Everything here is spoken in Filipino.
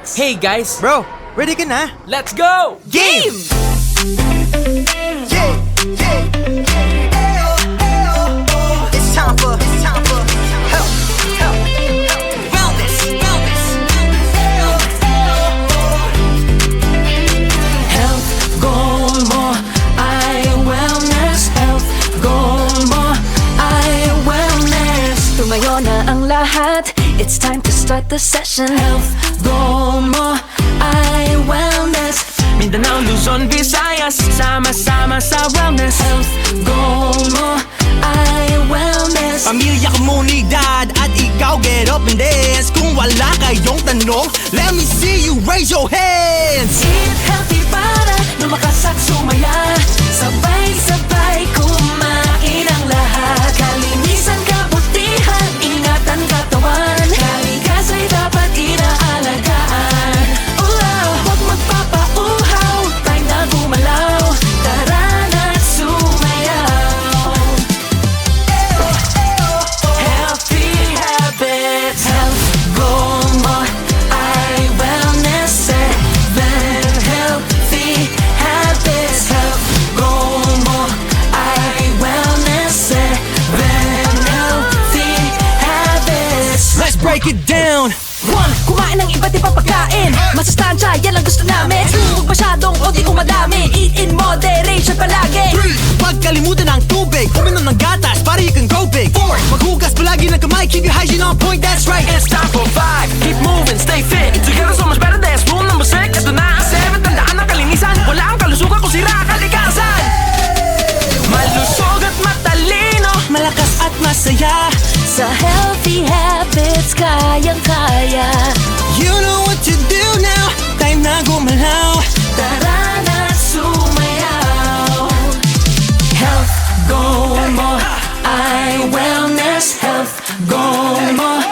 Relax. Hey guys, Bro, ready ka na? let's go! Game! It's time for health, wellness. Health goal mo ay wellness. Health goal mo ay wellness. Tumayo na ang lahat, it's time to start the session. Health goal mo ay wellness. Mindanao, Luzon, Visayas, sama-sama sa wellness. Health goal mo ay wellness. Pamilya, komunidad, at ikaw get up and dance. Kung wala kayong tanong, let me see you raise your hands. Eat healthy para lumakas at sumaya. Sabay-sabay kumain ang lahat. Kalinisan, kabutihan, ingatan katawan. Kalikasa'y dapat inalagaan. Huwag magpapauhaw, time na gumalaw. Tara na't sumayaw. Healthy habits. Health goal mo ay wellness. Seven healthy habits. Health goal mo ay wellness. Seven healthy habits. Let's break it down. 1. Kumain ng iba't-ibang pagkain. Masustansya, yan ang gusto namin. Huwag masyadong o di umadami. Eat in moderation palagi. 3. Huwag kalimutan ang tubig. Uminom ng gatas para you can go big. 4. Maghugas palagi ng kamay. Keep your hygiene on point, that's right. It's time for 5. Keep moving, stay fit. Together so much better. That's rule number 6. Ito na ang 7. Tandaan ang kalinisan. Wala ang kalusugan kung sira ang kalikasan. Malusog at matalino, Malakas at masaya. Sa healthy habits, kayang-kaya. You know what to do now. Time na gumalaw. Tara na't sumayaw. Health goal mo ay wellness. Health goal mo